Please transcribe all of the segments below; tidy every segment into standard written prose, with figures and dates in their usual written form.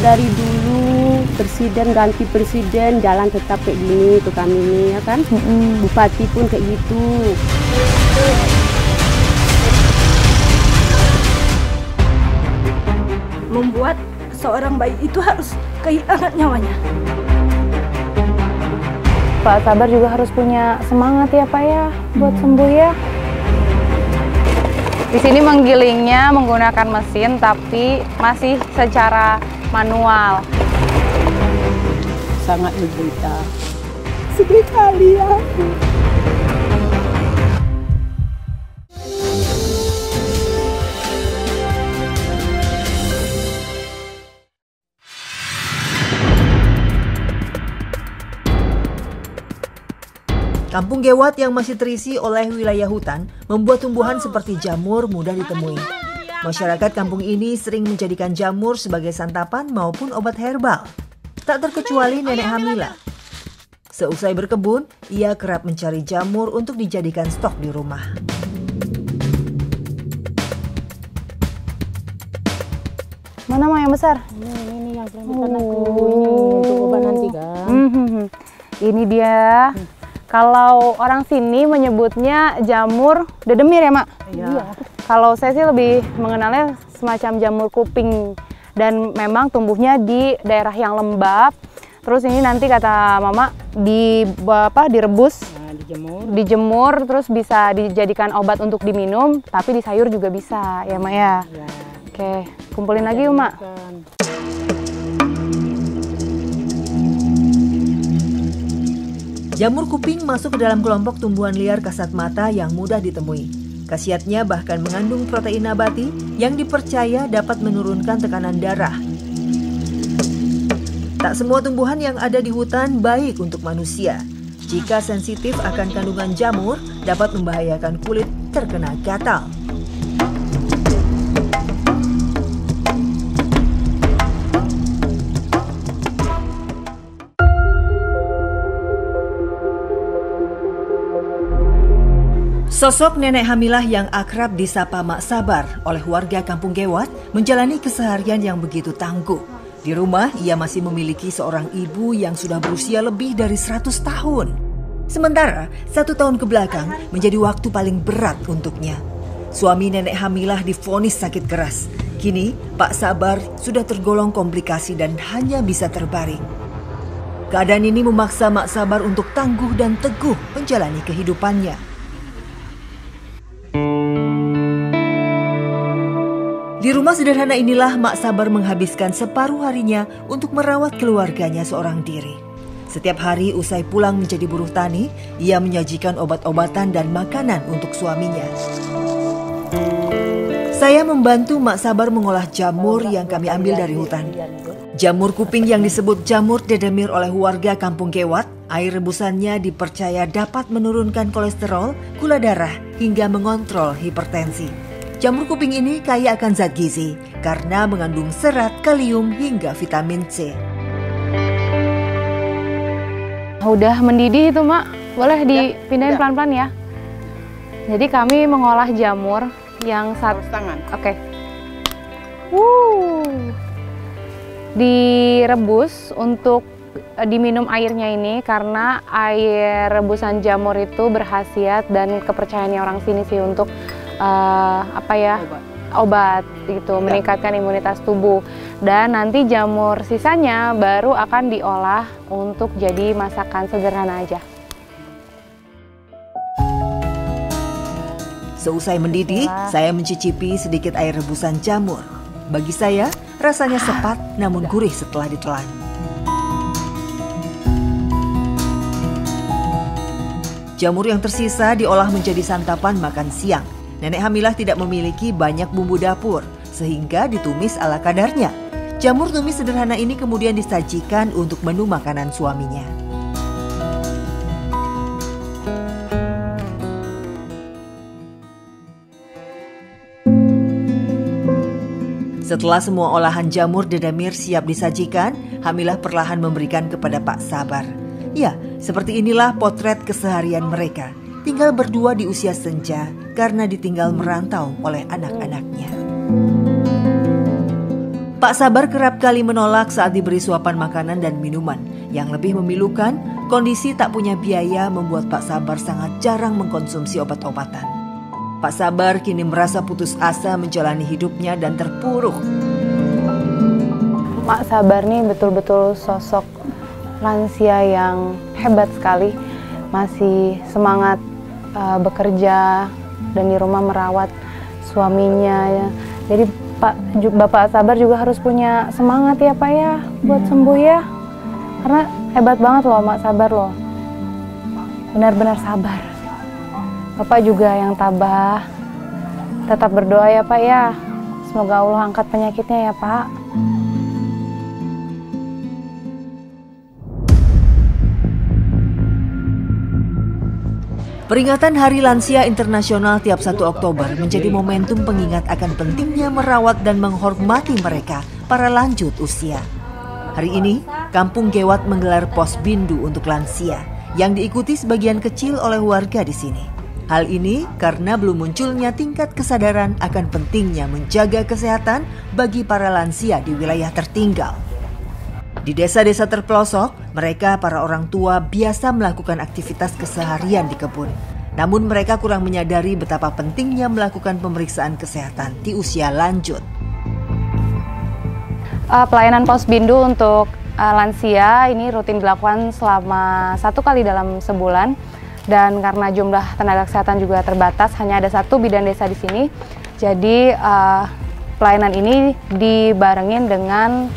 dari dulu presiden ganti presiden jalan tetap kayak gini tuh kami ini ya kan. Bupati pun kayak gitu. Membuat seorang bayi itu harus kehilangan nyawanya. Pak Sabar juga harus punya semangat ya Pak ya buat sembuh ya. Di sini menggilingnya menggunakan mesin tapi masih secara manual. Sangat menderita. Sedih kali ya. Kampung Gewat yang masih terisi oleh wilayah hutan membuat tumbuhan seperti jamur mudah ditemui. Masyarakat kampung ini sering menjadikan jamur sebagai santapan maupun obat herbal. Tak terkecuali Nenek Hamilah. Seusai berkebun, ia kerap mencari jamur untuk dijadikan stok di rumah. Mana mah yang besar? Ini yang selamatan aku. Ini untuk obat nanti kan. Ini dia. Kalau orang sini menyebutnya jamur dedemir ya, Mak? Iya. Kalau saya sih lebih mengenalnya semacam jamur kuping. Dan memang tumbuhnya di daerah yang lembab. Terus ini nanti kata Mama direbus, dijemur, terus bisa dijadikan obat untuk diminum, tapi di sayur juga bisa ya, Mak ya? Iya. Oke, kumpulin lagi yuk, Mak. Jamur kuping masuk ke dalam kelompok tumbuhan liar kasat mata yang mudah ditemui. Khasiatnya bahkan mengandung protein nabati yang dipercaya dapat menurunkan tekanan darah. Tak semua tumbuhan yang ada di hutan baik untuk manusia. Jika sensitif akan kandungan jamur, dapat membahayakan kulit terkena gatal. Sosok Nenek Hamilah yang akrab disapa Mak Sabar oleh warga Kampung Gewat menjalani keseharian yang begitu tangguh. Di rumah, ia masih memiliki seorang ibu yang sudah berusia lebih dari 100 tahun. Sementara, 1 tahun kebelakang menjadi waktu paling berat untuknya. Suami Nenek Hamilah divonis sakit keras. Kini, Pak Sabar sudah tergolong komplikasi dan hanya bisa terbaring. Keadaan ini memaksa Mak Sabar untuk tangguh dan teguh menjalani kehidupannya. Di rumah sederhana inilah Mak Sabar menghabiskan separuh harinya untuk merawat keluarganya seorang diri. Setiap hari usai pulang menjadi buruh tani, ia menyajikan obat-obatan dan makanan untuk suaminya. Saya membantu Mak Sabar mengolah jamur yang kami ambil dari hutan. Jamur kuping yang disebut jamur dedemir oleh warga Kampung Gewat, air rebusannya dipercaya dapat menurunkan kolesterol, gula darah, hingga mengontrol hipertensi. Jamur kuping ini kaya akan zat gizi karena mengandung serat, kalium, hingga vitamin C. Udah mendidih itu, Mak. Boleh dipindahin pelan-pelan ya. Jadi kami mengolah jamur yang tangan. Oke. Direbus untuk diminum airnya ini karena air rebusan jamur itu berkhasiat dan kepercayaannya orang sini sih untuk obat gitu, meningkatkan imunitas tubuh. Dan nanti jamur sisanya baru akan diolah untuk jadi masakan sederhana aja. Seusai mendidih, saya mencicipi sedikit air rebusan jamur. Bagi saya, rasanya sepat namun gurih setelah ditelan. Jamur yang tersisa diolah menjadi santapan makan siang. Nenek Hamilah tidak memiliki banyak bumbu dapur, sehingga ditumis ala kadarnya. Jamur tumis sederhana ini kemudian disajikan untuk menu makanan suaminya. Setelah semua olahan jamur dedemir siap disajikan, Hamilah perlahan memberikan kepada Pak Sabar. Ya, seperti inilah potret keseharian mereka. Tinggal berdua di usia senja karena ditinggal merantau oleh anak-anaknya. Pak Sabar kerap kali menolak saat diberi suapan makanan dan minuman. Yang lebih memilukan, kondisi tak punya biaya membuat Pak Sabar sangat jarang mengkonsumsi obat-obatan. Pak Sabar kini merasa putus asa menjalani hidupnya dan terpuruk. Mak Sabar nih betul-betul sosok lansia yang hebat sekali. Masih semangat bekerja dan di rumah merawat suaminya ya. Jadi Bapak Sabar juga harus punya semangat ya Pak ya buat sembuh ya. Karena hebat banget loh Mak Sabar loh. Benar-benar sabar. Bapak juga yang tabah. Tetap berdoa ya Pak ya. Semoga Allah angkat penyakitnya ya Pak. Peringatan Hari Lansia Internasional tiap 1 Oktober menjadi momentum pengingat akan pentingnya merawat dan menghormati mereka, para lanjut usia. Hari ini, Kampung Gewat menggelar posbindu untuk lansia yang diikuti sebagian kecil oleh warga di sini. Hal ini karena belum munculnya tingkat kesadaran akan pentingnya menjaga kesehatan bagi para lansia di wilayah tertinggal. Di desa-desa terpelosok, mereka para orang tua biasa melakukan aktivitas keseharian di kebun. Namun mereka kurang menyadari betapa pentingnya melakukan pemeriksaan kesehatan di usia lanjut. Pelayanan posbindu untuk lansia ini rutin dilakukan selama 1 kali dalam sebulan. Dan karena jumlah tenaga kesehatan juga terbatas, hanya ada 1 bidan desa di sini. Jadi pelayanan ini dibarengin dengan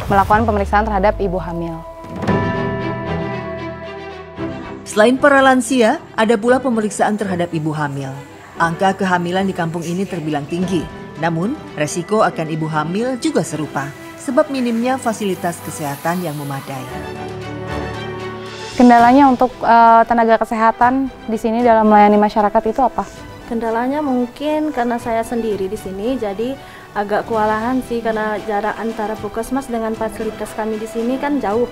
melakukan pemeriksaan terhadap ibu hamil. Selain para lansia, ada pula pemeriksaan terhadap ibu hamil. Angka kehamilan di kampung ini terbilang tinggi, namun resiko akan ibu hamil juga serupa, sebab minimnya fasilitas kesehatan yang memadai. Kendalanya untuk tenaga kesehatan di sini dalam melayani masyarakat itu apa? Kendalanya mungkin karena saya sendiri di sini, jadi agak kewalahan sih karena jarak antara puskesmas dengan fasilitas kami di sini kan jauh.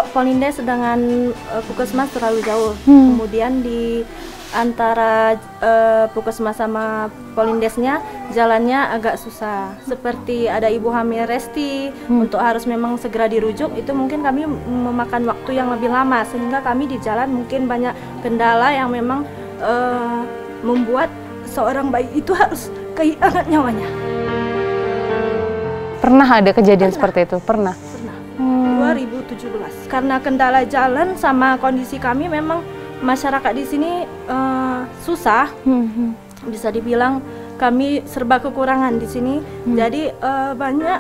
Polindes dengan puskesmas terlalu jauh. Kemudian di antara puskesmas sama polindesnya jalannya agak susah. Seperti ada ibu hamil resti untuk harus memang segera dirujuk, itu mungkin kami memakan waktu yang lebih lama sehingga kami di jalan mungkin banyak kendala yang memang membuat seorang bayi itu harus kehilangan nyawanya. Pernah ada kejadian seperti itu? Pernah. 2017. Karena kendala jalan sama kondisi kami memang masyarakat di sini susah. Bisa dibilang kami serba kekurangan di sini. Jadi banyak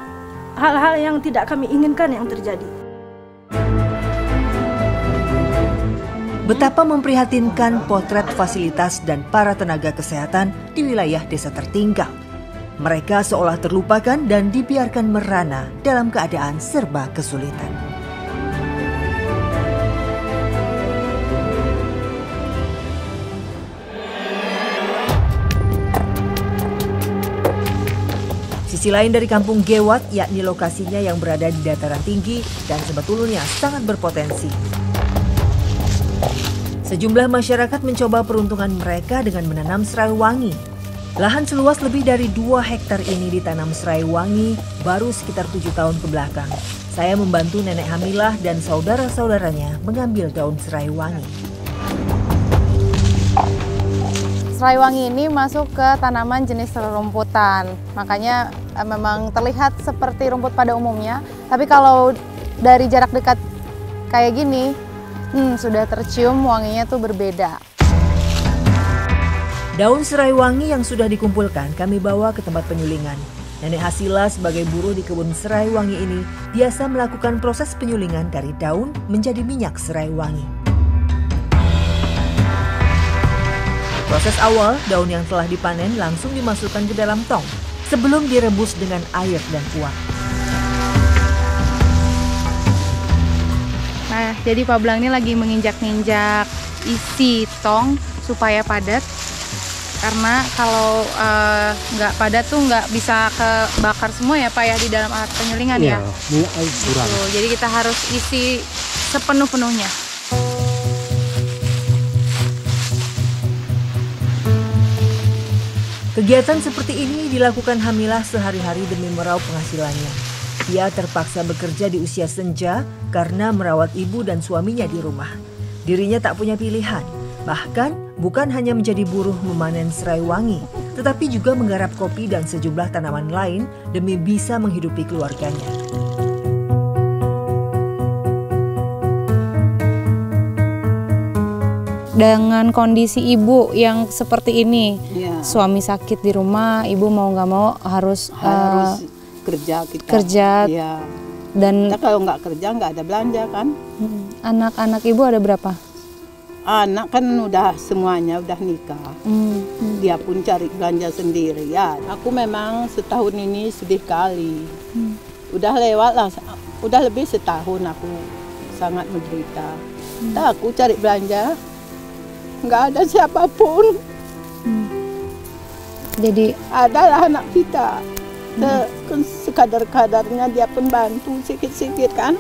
hal-hal yang tidak kami inginkan yang terjadi. Betapa memprihatinkan potret fasilitas dan para tenaga kesehatan di wilayah desa tertinggal. Mereka seolah terlupakan dan dibiarkan merana dalam keadaan serba kesulitan. Sisi lain dari Kampung Gewat, yakni lokasinya yang berada di dataran tinggi dan sebetulnya sangat berpotensi. Sejumlah masyarakat mencoba peruntungan mereka dengan menanam serai wangi. Lahan seluas lebih dari 2 hektar ini ditanam serai wangi baru sekitar 7 tahun ke belakang. Saya membantu nenek Hamilah dan saudara-saudaranya mengambil daun serai wangi. Serai wangi ini masuk ke tanaman jenis rumputan. Makanya memang terlihat seperti rumput pada umumnya. Tapi kalau dari jarak dekat kayak gini, sudah tercium wanginya tuh berbeda. Daun serai wangi yang sudah dikumpulkan kami bawa ke tempat penyulingan. Nenek Hasila sebagai buruh di kebun serai wangi ini biasa melakukan proses penyulingan dari daun menjadi minyak serai wangi. Proses awal, daun yang telah dipanen langsung dimasukkan ke dalam tong sebelum direbus dengan air dan uap. Nah, jadi Pak Blang ini lagi menginjak-ninjak isi tong supaya padat. Karena kalau nggak padat tuh nggak bisa kebakar semua ya Pak ya di dalam alat penyulingan ya. Kurang. Gitu. Jadi kita harus isi sepenuh-penuhnya. Kegiatan seperti ini dilakukan Hamilah sehari-hari demi meraup penghasilannya. Ia terpaksa bekerja di usia senja karena merawat ibu dan suaminya di rumah. Dirinya tak punya pilihan, bahkan bukan hanya menjadi buruh memanen serai wangi, tetapi juga menggarap kopi dan sejumlah tanaman lain demi bisa menghidupi keluarganya. Dengan kondisi ibu yang seperti ini, suami sakit di rumah, ibu mau nggak mau harus kerja kita. Kerja. Ya. Dan kita kalau nggak kerja nggak ada belanja kan. Anak-anak ibu ada berapa? Anak kan udah semuanya udah nikah. Dia pun cari belanja sendiri ya. Aku memang setahun ini sedih kali. Udah lewat lah, udah lebih setahun aku sangat menderita. Aku cari belanja, nggak ada siapapun. Jadi adalah anak kita. Sekadar-kadarnya dia pun bantu sikit-sikit kan.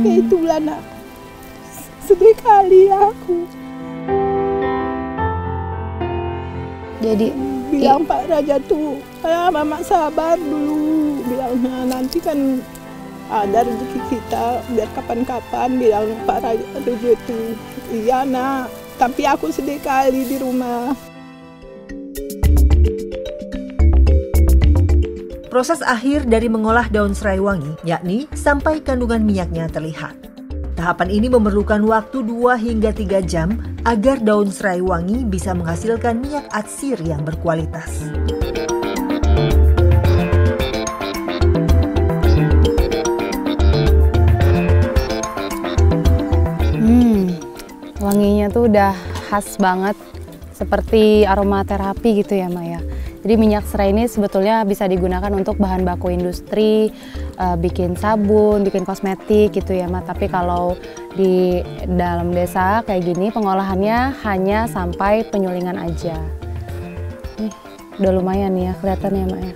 Itulah nak. Sedih kali aku. Jadi bilang Pak Raja tuh, Mama sabar dulu. Bilangnya nanti kan ada rezeki kita, biar kapan-kapan. Bilang Pak Raja tuh, iya nak. Tapi aku sedih kali di rumah. Proses akhir dari mengolah daun serai wangi, yakni sampai kandungan minyaknya terlihat. Tahapan ini memerlukan waktu 2 hingga 3 jam agar daun serai wangi bisa menghasilkan minyak atsir yang berkualitas. Wanginya tuh udah khas banget, seperti aromaterapi gitu ya Maya. Jadi minyak serai ini sebetulnya bisa digunakan untuk bahan baku industri, bikin sabun, bikin kosmetik gitu ya Ma. Tapi kalau di dalam desa kayak gini pengolahannya hanya sampai penyulingan aja. Nih, udah lumayan nih ya kelihatannya Ma ya.